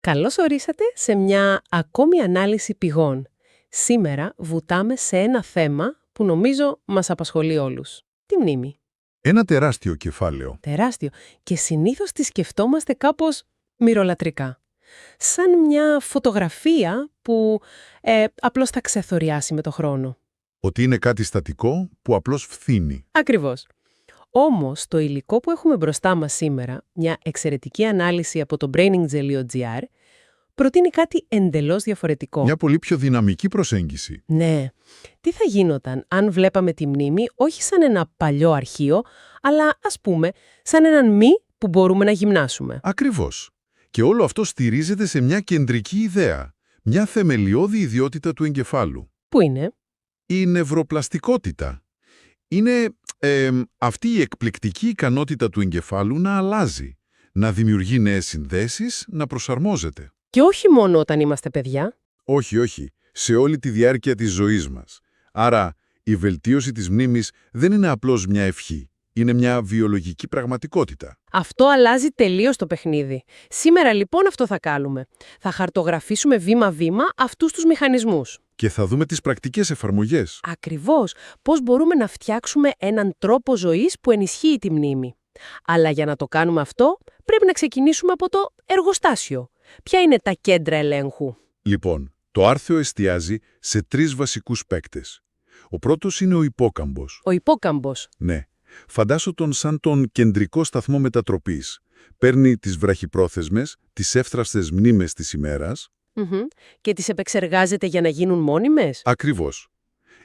Καλώς ορίσατε σε μια ακόμη ανάλυση πηγών. Σήμερα βουτάμε σε ένα θέμα που νομίζω μας απασχολεί όλους. Τη μνήμη. Ένα τεράστιο κεφάλαιο. Τεράστιο. Και συνήθως τη σκεφτόμαστε κάπως μυρολατρικά. Σαν μια φωτογραφία που απλώς θα ξεθοριάσει με το χρόνο. Ότι είναι κάτι στατικό που απλώς φθήνει. Ακριβώς. Όμως, το υλικό που έχουμε μπροστά μας σήμερα, μια εξαιρετική ανάλυση από το brainingel.gr, προτείνει κάτι εντελώς διαφορετικό. Μια πολύ πιο δυναμική προσέγγιση. Ναι. Τι θα γίνονταν αν βλέπαμε τη μνήμη όχι σαν ένα παλιό αρχείο, αλλά ας πούμε σαν έναν μη που μπορούμε να γυμνάσουμε. Ακριβώς. Και όλο αυτό στηρίζεται σε μια κεντρική ιδέα. Μια θεμελιώδη ιδιότητα του εγκεφάλου. Πού είναι? Η νευροπλαστικότητα. Είναι αυτή η εκπληκτική ικανότητα του εγκεφάλου να αλλάζει, να δημιουργεί νέες συνδέσεις, να προσαρμόζεται. Και όχι μόνο όταν είμαστε παιδιά. Όχι. Σε όλη τη διάρκεια της ζωής μας. Άρα, η βελτίωση της μνήμης δεν είναι απλώς μια ευχή. Είναι μια βιολογική πραγματικότητα. Αυτό αλλάζει τελείως το παιχνίδι. Σήμερα λοιπόν αυτό θα κάνουμε. Θα χαρτογραφήσουμε βήμα-βήμα αυτούς τους μηχανισμούς. Και θα δούμε τις πρακτικές εφαρμογές. Ακριβώς. Πώς μπορούμε να φτιάξουμε έναν τρόπο ζωής που ενισχύει τη μνήμη. Αλλά για να το κάνουμε αυτό, πρέπει να ξεκινήσουμε από το εργοστάσιο. Ποια είναι τα κέντρα ελέγχου? Λοιπόν, το άρθρο εστιάζει σε 3 βασικούς παίκτες. Ο πρώτος είναι ο υπόκαμπος. Ο υπόκαμπος. Ναι. Φαντάσου τον σαν τον κεντρικό σταθμό μετατροπής. Παίρνει τις βραχυπρόθεσμες, τις εύθραστες μνήμες της ημέρας. Και τις επεξεργάζεται για να γίνουν μόνιμες. Ακριβώς.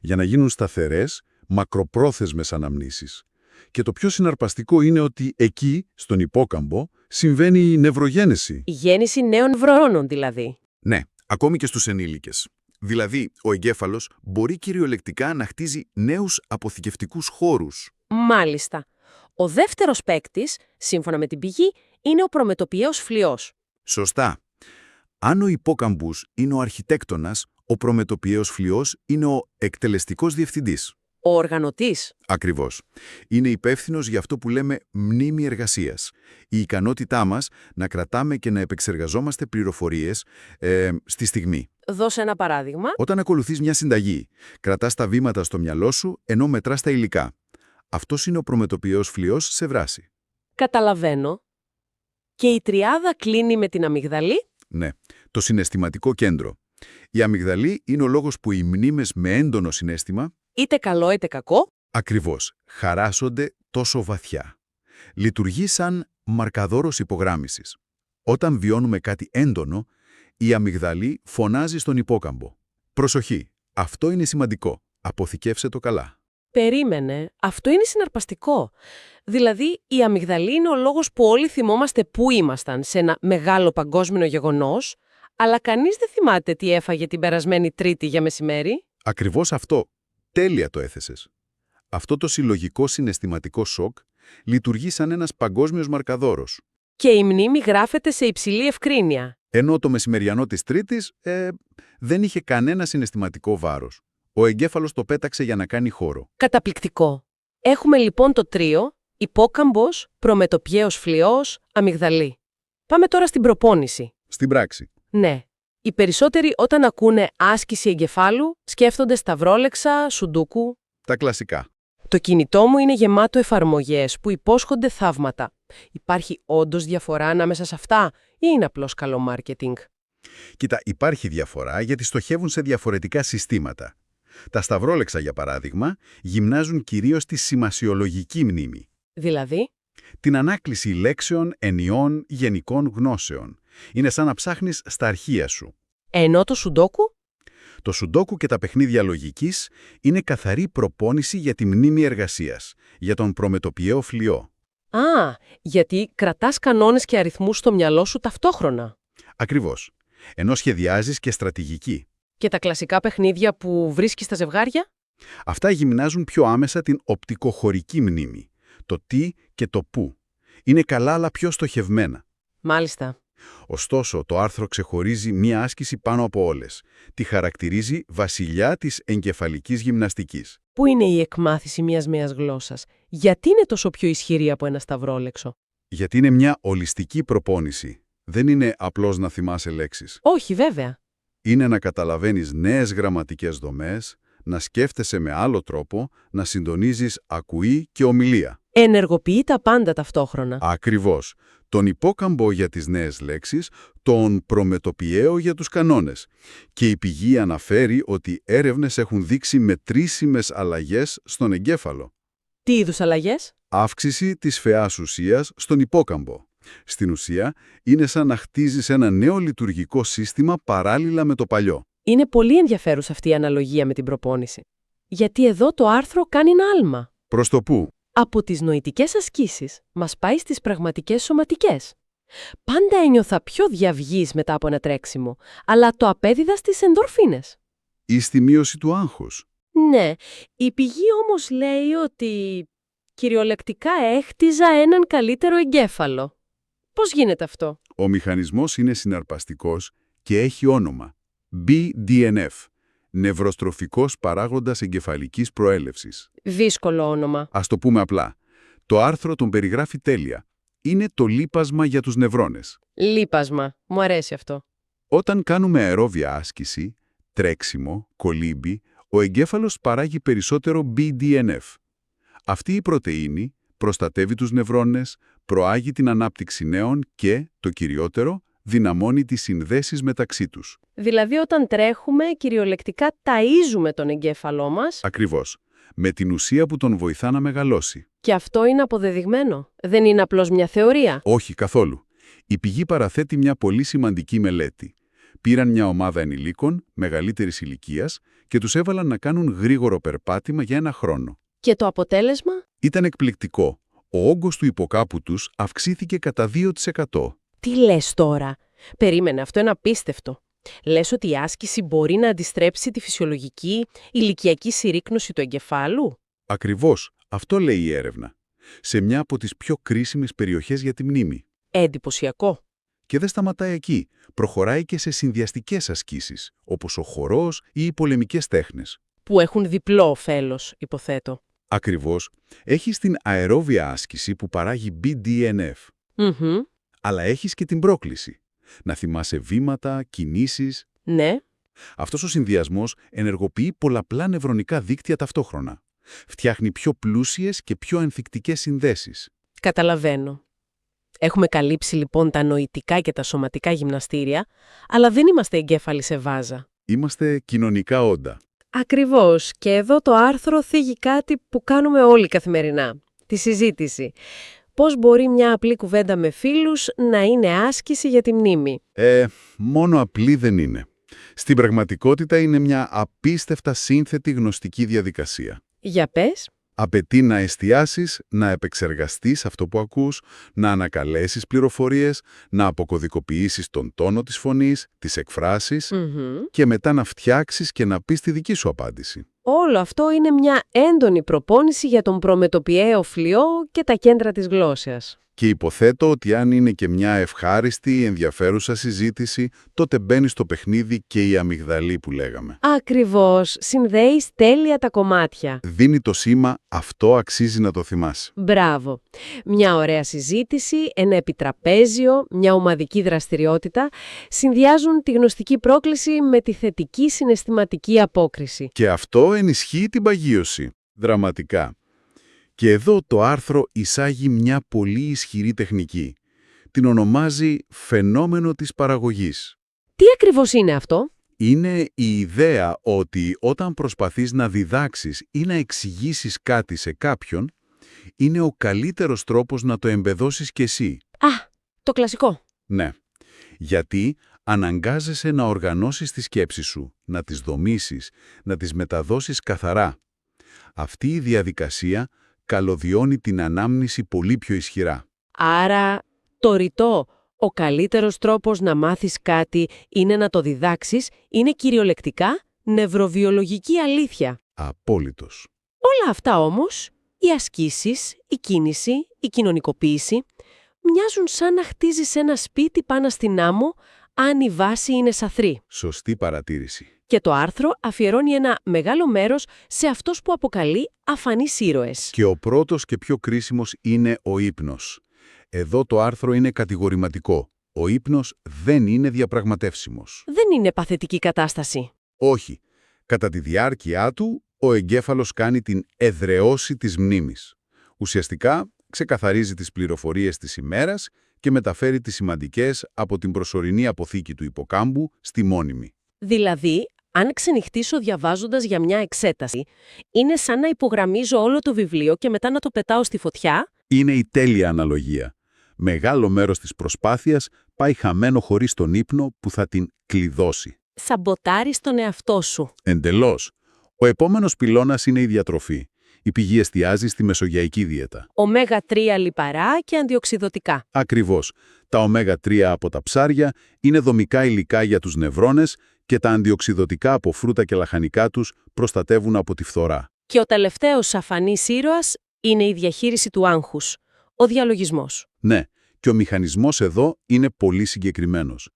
Για να γίνουν σταθερές, μακροπρόθεσμες αναμνήσεις. Και το πιο συναρπαστικό είναι ότι εκεί, στον υπόκαμπο, συμβαίνει η νευρογένεση. Η γέννηση νέων νευρώνων δηλαδή. Ναι, ακόμη και στους ενήλικες. Δηλαδή, ο εγκέφαλος μπορεί κυριολεκτικά να χτίζει νέους αποθηκευτικούς χώρους. Μάλιστα. Ο δεύτερος παίκτης, σύμφωνα με την πηγή, είναι ο προμετωπιαίος φλοιός. Σωστά. Αν ο υπόκαμπους είναι ο αρχιτέκτονας, ο προμετωπιαίος φλοιός είναι ο εκτελεστικός διευθυντής. Ο οργανωτής. Ακριβώς. Είναι υπεύθυνος για αυτό που λέμε μνήμη εργασίας. Η ικανότητά μας να κρατάμε και να επεξεργαζόμαστε πληροφορίες στη στιγμή. Δώσε ένα παράδειγμα. Όταν ακολουθείς μια συνταγή, κρατάς τα βήματα στο μυαλό σου ενώ μετράς τα υλικά. Αυτός είναι ο προμετωπιαίος φλοιός σε δράση. Καταλαβαίνω. Και η τριάδα κλείνει με την αμυγδαλή. Ναι, το συναισθηματικό κέντρο. Η αμυγδαλή είναι ο λόγος που οι μνήμες με έντονο συναίσθημα, Είτε καλό είτε κακό. ακριβώς, χαράσσονται τόσο βαθιά. Λειτουργεί σαν μαρκαδόρος υπογράμμισης. Όταν βιώνουμε κάτι έντονο, η αμυγδαλή φωνάζει στον υπόκαμπο. Προσοχή, αυτό είναι σημαντικό. Αποθηκεύσε το καλά. Περίμενε. Αυτό είναι συναρπαστικό. Δηλαδή, η αμυγδαλή είναι ο λόγος που όλοι θυμόμαστε πού ήμασταν σε ένα μεγάλο παγκόσμιο γεγονός, αλλά κανείς δεν θυμάται τι έφαγε την περασμένη Τρίτη για μεσημέρι. Ακριβώς αυτό. Τέλεια το έθεσες. Αυτό το συλλογικό συναισθηματικό σοκ λειτουργεί σαν ένας παγκόσμιος μαρκαδόρος. Και η μνήμη γράφεται σε υψηλή ευκρίνεια. Ενώ το μεσημεριανό της Τρίτης δεν είχε κανένα συναισθηματικό βάρος. Ο εγκέφαλος το πέταξε για να κάνει χώρο. Καταπληκτικό. Έχουμε λοιπόν το τρίο, υπόκαμπος, προμετωπιαίος φλοιός, αμυγδαλή. Πάμε τώρα στην προπόνηση. Στην πράξη. Ναι. Οι περισσότεροι όταν ακούνε άσκηση εγκεφάλου σκέφτονται σταυρόλεξα, σουντούκου. Τα κλασικά. Το κινητό μου είναι γεμάτο εφαρμογές που υπόσχονται θαύματα. Υπάρχει όντως διαφορά ανάμεσα σε αυτά ή είναι απλώς καλό μάρκετινγκ? Κοίτα, υπάρχει διαφορά γιατί στοχεύουν σε διαφορετικά συστήματα. Τα σταυρόλεξα, για παράδειγμα, γυμνάζουν κυρίως τη σημασιολογική μνήμη. Δηλαδή, Την ανάκληση λέξεων, ενιών, γενικών γνώσεων. Είναι σαν να ψάχνεις στα αρχεία σου. ενώ το σουντόκου. Το σουντόκου και τα παιχνίδια λογικής είναι καθαρή προπόνηση για τη μνήμη εργασίας, για τον προμετωπιαίο φλοιό. Α, γιατί κρατάς κανόνες και αριθμούς στο μυαλό σου ταυτόχρονα. Ακριβώς. Ενώ σχεδιάζεις και στρατηγική. Και τα κλασικά παιχνίδια που βρίσκεις στα ζευγάρια. Αυτά γυμνάζουν πιο άμεσα την οπτικοχωρική μνήμη. Το τι και το πού. Είναι καλά αλλά πιο στοχευμένα. Μάλιστα. Ωστόσο, το άρθρο ξεχωρίζει μία άσκηση πάνω από όλες. Τη χαρακτηρίζει βασιλιά της εγκεφαλικής γυμναστικής. Πού είναι η εκμάθηση μιας νέας γλώσσας? Γιατί είναι τόσο πιο ισχυρή από ένα σταυρόλεξο? Γιατί είναι μια ολιστική προπόνηση. Δεν είναι απλώς να θυμάσαι λέξεις. Όχι, βέβαια. Είναι να καταλαβαίνεις νέες γραμματικές δομές, να σκέφτεσαι με άλλο τρόπο, να συντονίζεις ακουή και ομιλία. Ενεργοποιεί τα πάντα ταυτόχρονα. Ακριβώς. Τον υπόκαμπο για τις νέες λέξεις, τον προμετωπιαίο για τους κανόνες. Και η πηγή αναφέρει ότι έρευνες έχουν δείξει μετρήσιμες αλλαγές στον εγκέφαλο. Τι είδους αλλαγές? Αύξηση της φαιάς ουσίας στον υπόκαμπο. Στην ουσία, είναι σαν να χτίζεις ένα νέο λειτουργικό σύστημα παράλληλα με το παλιό. Είναι πολύ ενδιαφέρουσα αυτή η αναλογία με την προπόνηση. Γιατί εδώ το άρθρο κάνει ένα άλμα. Προς το πού? Από τις νοητικές ασκήσεις μας πάει στις πραγματικές σωματικές. Πάντα ένιωθα πιο διαυγής μετά από ένα τρέξιμο, αλλά το απέδιδα στις ενδορφίνες. Ή στη μείωση του άγχους. Ναι, η πηγή όμως λέει ότι κυριολεκτικά έχτιζα έναν καλύτερο εγκέφαλο. Πώς γίνεται αυτό? Ο μηχανισμός είναι συναρπαστικός και έχει όνομα. BDNF. Νευροστροφικός παράγοντας εγκεφαλικής προέλευσης. Δύσκολο όνομα. Ας το πούμε απλά. Το άρθρο τον περιγράφει τέλεια. Είναι το λίπασμα για τους νευρώνες. Λίπασμα. Μου αρέσει αυτό. Όταν κάνουμε αερόβια άσκηση, τρέξιμο, κολύμπι, ο εγκέφαλος παράγει περισσότερο BDNF. Αυτή η πρωτεΐνη προστατεύει τους νευρώνες, προάγει την ανάπτυξη νέων και, το κυριότερο, δυναμώνει τις συνδέσεις μεταξύ τους. Δηλαδή όταν τρέχουμε, κυριολεκτικά ταΐζουμε τον εγκέφαλό μας. Ακριβώς. Με την ουσία που τον βοηθά να μεγαλώσει. Και αυτό είναι αποδεδειγμένο. Δεν είναι απλώς μια θεωρία. Όχι καθόλου. Η πηγή παραθέτει μια πολύ σημαντική μελέτη. Πήραν μια ομάδα ενηλίκων μεγαλύτερης ηλικίας και τους έβαλαν να κάνουν γρήγορο περπάτημα για 1 χρόνο. Και το αποτέλεσμα? Ήταν εκπληκτικό. Ο όγκος του υποκάπου τους αυξήθηκε κατά 2%. Τι λες τώρα? Περίμενε, αυτό είναι απίστευτο. Λες ότι η άσκηση μπορεί να αντιστρέψει τη φυσιολογική ηλικιακή συρρίκνωση του εγκεφάλου? Ακριβώς. Αυτό λέει η έρευνα. Σε μια από τις πιο κρίσιμες περιοχές για τη μνήμη. Εντυπωσιακό. Και δεν σταματάει εκεί. Προχωράει και σε συνδυαστικές ασκήσεις, όπως ο χορός ή οι πολεμικές τέχνες. Που έχουν διπλό ωφέλος, υποθέτω. Ακριβώς. Έχεις την αερόβια άσκηση που παράγει BDNF. Αλλά έχεις και την πρόκληση. Να θυμάσαι βήματα, κινήσεις. Ναι. Αυτός ο συνδυασμός ενεργοποιεί πολλαπλά νευρονικά δίκτυα ταυτόχρονα. Φτιάχνει πιο πλούσιες και πιο ενθυκτικές συνδέσεις. Καταλαβαίνω. Έχουμε καλύψει λοιπόν τα νοητικά και τα σωματικά γυμναστήρια, αλλά δεν είμαστε εγκέφαλοι σε βάζα. Είμαστε κοινωνικά όντα. Ακριβώς. Και εδώ το άρθρο θίγει κάτι που κάνουμε όλοι καθημερινά. Τη συζήτηση. Πώς μπορεί μια απλή κουβέντα με φίλους να είναι άσκηση για τη μνήμη? Μόνο απλή δεν είναι. Στην πραγματικότητα είναι μια απίστευτα σύνθετη γνωστική διαδικασία. Για πες. Απαιτεί να εστιάσεις, να επεξεργαστείς αυτό που ακούς, να ανακαλέσεις πληροφορίες, να αποκωδικοποιήσεις τον τόνο της φωνής, τις εκφράσεις και μετά να φτιάξεις και να πεις τη δική σου απάντηση. Όλο αυτό είναι μια έντονη προπόνηση για τον προμετωπιαίο φλοιό και τα κέντρα της γλώσσας. Και υποθέτω ότι αν είναι και μια ευχάριστη, ενδιαφέρουσα συζήτηση, τότε μπαίνει στο παιχνίδι και η αμυγδαλή που λέγαμε. Ακριβώς. Συνδέεις τέλεια τα κομμάτια. Δίνει το σήμα «αυτό αξίζει να το θυμάσαι». Μπράβο. Μια ωραία συζήτηση, ένα επιτραπέζιο, μια ομαδική δραστηριότητα συνδυάζουν τη γνωστική πρόκληση με τη θετική συναισθηματική απόκριση. Και αυτό ενισχύει την παγίωση. Δραματικά. Και εδώ το άρθρο εισάγει μια πολύ ισχυρή τεχνική. Την ονομάζει «φαινόμενο της παραγωγής». Τι ακριβώς είναι αυτό? Είναι η ιδέα ότι όταν προσπαθείς να διδάξεις ή να εξηγήσεις κάτι σε κάποιον, είναι ο καλύτερος τρόπος να το εμπεδώσεις κι εσύ. Α, το κλασικό. Ναι. Γιατί αναγκάζεσαι να οργανώσεις τη σκέψη σου, να τις δομήσεις, να τις μεταδώσεις καθαρά. Αυτή η διαδικασία καλωδιώνει την ανάμνηση πολύ πιο ισχυρά. Άρα, το ρητό, ο καλύτερος τρόπος να μάθεις κάτι είναι να το διδάξεις, είναι κυριολεκτικά νευροβιολογική αλήθεια. Απόλυτος. Όλα αυτά όμως, οι ασκήσεις, η κίνηση, η κοινωνικοποίηση, μοιάζουν σαν να χτίζεις ένα σπίτι πάνω στην άμμο, αν η βάση είναι σαθρή. Σωστή παρατήρηση. Και το άρθρο αφιερώνει ένα μεγάλο μέρος σε αυτούς που αποκαλεί αφανείς ήρωες. Και ο πρώτος και πιο κρίσιμος είναι ο ύπνος. Εδώ το άρθρο είναι κατηγορηματικό. Ο ύπνος δεν είναι διαπραγματεύσιμος. Δεν είναι παθητική κατάσταση. Όχι. Κατά τη διάρκεια του, ο εγκέφαλος κάνει την εδραιώση της μνήμης. Ουσιαστικά, ξεκαθαρίζει τις πληροφορίες της ημέρας και μεταφέρει τις σημαντικές από την προσωρινή αποθήκη του υποκάμπου στη μόνιμη. Δηλαδή, αν ξενυχτήσω διαβάζοντας για μια εξέταση, είναι σαν να υπογραμμίζω όλο το βιβλίο και μετά να το πετάω στη φωτιά. Είναι η τέλεια αναλογία. Μεγάλο μέρος της προσπάθειας πάει χαμένο χωρίς τον ύπνο που θα την κλειδώσει. Σαμποτάρεις τον εαυτό σου. Εντελώς. Ο επόμενος πυλώνας είναι η διατροφή. Η πηγή εστιάζει στη μεσογειακή δίαιτα. Ωμέγα-3 λιπαρά και αντιοξυδωτικά. Ακριβώς. Τα ωμέγα-3 από τα ψάρια είναι δομικά υλικά για τους νευρώνες και τα αντιοξυδωτικά από φρούτα και λαχανικά τους προστατεύουν από τη φθορά. Και ο τελευταίος αφανής ήρωας είναι η διαχείριση του άγχους, ο διαλογισμός. Ναι, και ο μηχανισμός εδώ είναι πολύ συγκεκριμένος.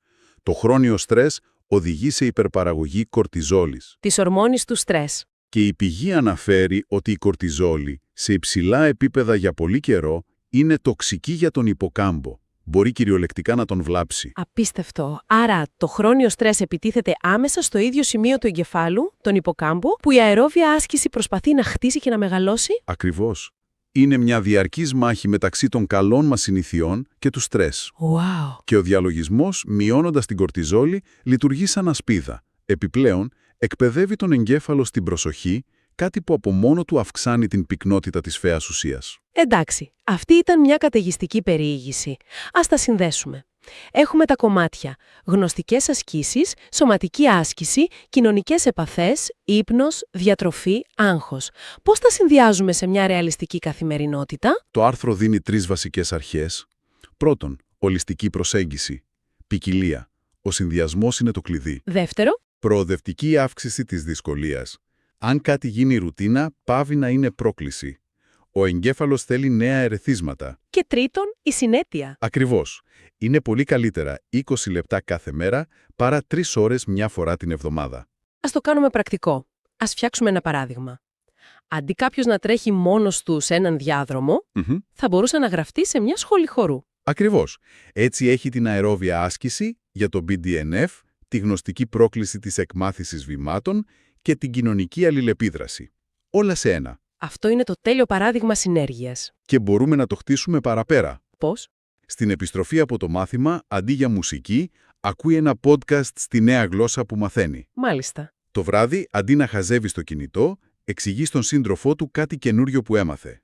Το χρόνιο στρες οδηγεί σε υπερπαραγωγή κορτιζόλης. Της ορμόνης του στρες. Και η πηγή αναφέρει ότι η κορτιζόλη σε υψηλά επίπεδα για πολύ καιρό είναι τοξική για τον υποκάμπο. Μπορεί κυριολεκτικά να τον βλάψει. Απίστευτο. Άρα το χρόνιο στρες επιτίθεται άμεσα στο ίδιο σημείο του εγκεφάλου, τον υποκάμπο, που η αερόβια άσκηση προσπαθεί να χτίσει και να μεγαλώσει. Ακριβώς. Είναι μια διαρκής μάχη μεταξύ των καλών μας συνηθιών και του στρες. Wow. Και ο διαλογισμός, μειώνοντας την κορτιζόλη, λειτουργεί σαν ασπίδα. Επιπλέον, εκπαιδεύει τον εγκέφαλο στην προσοχή, κάτι που από μόνο του αυξάνει την πυκνότητα της φαίας ουσίας. Εντάξει, αυτή ήταν μια καταιγιστική περιήγηση. Ας τα συνδέσουμε. Έχουμε τα κομμάτια: γνωστικές ασκήσεις, σωματική άσκηση, κοινωνικές επαφές, ύπνος, διατροφή, άγχος. Πώς τα συνδυάζουμε σε μια ρεαλιστική καθημερινότητα? Το άρθρο δίνει 3 βασικές αρχές. Πρώτον, ολιστική προσέγγιση. Ποικιλία. Ο συνδυασμός είναι το κλειδί. Δεύτερο, Προοδευτική αύξηση της δυσκολίας. Αν κάτι γίνει ρουτίνα, πάβει να είναι πρόκληση. Ο εγκέφαλος θέλει νέα ερεθίσματα. και τρίτον, η συνέτεια. Ακριβώς. Είναι πολύ καλύτερα 20 λεπτά κάθε μέρα παρά 3 ώρες μια φορά την εβδομάδα. Ας το κάνουμε πρακτικό. Ας φτιάξουμε ένα παράδειγμα. Αντί κάποιος να τρέχει μόνος του σε έναν διάδρομο, θα μπορούσε να γραφτεί σε μια σχολή χορού. Ακριβώς. Έτσι έχει την αερόβια άσκηση για το BDNF, τη γνωστική πρόκληση της εκμάθησης βημάτων και την κοινωνική αλληλεπίδραση. Όλα σε ένα. Αυτό είναι το τέλειο παράδειγμα συνέργειας. Και μπορούμε να το χτίσουμε παραπέρα. Πώς? Στην επιστροφή από το μάθημα, αντί για μουσική, ακούει ένα podcast στη νέα γλώσσα που μαθαίνει. Μάλιστα. Το βράδυ, αντί να χαζεύει στο κινητό, εξηγεί στον σύντροφό του κάτι καινούριο που έμαθε.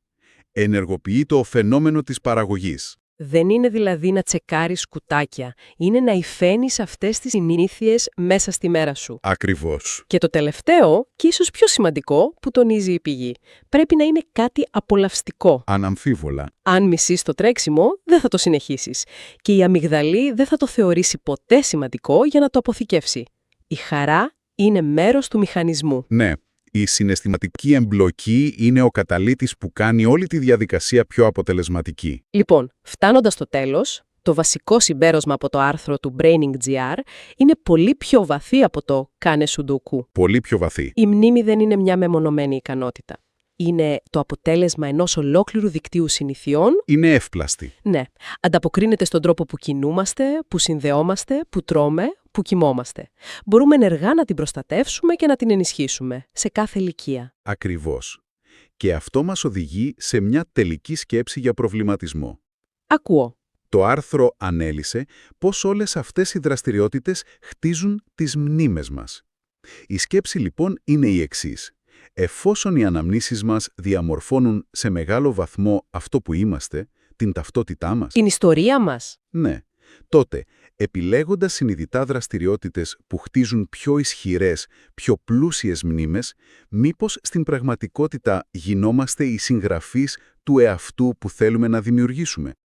Ενεργοποιεί το φαινόμενο της παραγωγής. Δεν είναι δηλαδή να τσεκάρεις κουτάκια. Είναι να υφαίνεις αυτές τις συνήθειες μέσα στη μέρα σου. Ακριβώς. Και το τελευταίο, και ίσως πιο σημαντικό, που τονίζει η πηγή, πρέπει να είναι κάτι απολαυστικό. Αναμφίβολα. Αν μισείς το τρέξιμο, δεν θα το συνεχίσεις. Και η αμυγδαλή δεν θα το θεωρήσει ποτέ σημαντικό για να το αποθηκεύσει. Η χαρά είναι μέρος του μηχανισμού. Ναι, η συναισθηματική εμπλοκή είναι ο καταλύτης που κάνει όλη τη διαδικασία πιο αποτελεσματική. Λοιπόν, φτάνοντας στο τέλος, το βασικό συμπέρασμα από το άρθρο του Braining.gr είναι πολύ πιο βαθύ από το «κάνε σουντοκού». Πολύ πιο βαθύ. Η μνήμη δεν είναι μια μεμονωμένη ικανότητα. Είναι το αποτέλεσμα ενός ολόκληρου δικτύου συνηθιών. Είναι εύπλαστη. Ναι, ανταποκρίνεται στον τρόπο που κινούμαστε, που συνδεόμαστε, που τρώμε, που κοιμόμαστε. Μπορούμε ενεργά να την προστατεύσουμε και να την ενισχύσουμε, σε κάθε ηλικία. Ακριβώς. Και αυτό μας οδηγεί σε μια τελική σκέψη για προβληματισμό. Ακούω. Το άρθρο ανέλυσε πώς όλες αυτές οι δραστηριότητες χτίζουν τις μνήμες μας. Η σκέψη λοιπόν είναι η εξής. Εφόσον οι αναμνήσεις μας διαμορφώνουν σε μεγάλο βαθμό αυτό που είμαστε, την ταυτότητά μας, Την ιστορία μας. ναι, τότε, επιλέγοντας συνειδητά δραστηριότητες που χτίζουν πιο ισχυρές, πιο πλούσιες μνήμες, μήπως στην πραγματικότητα γινόμαστε οι συγγραφείς του εαυτού που θέλουμε να δημιουργήσουμε.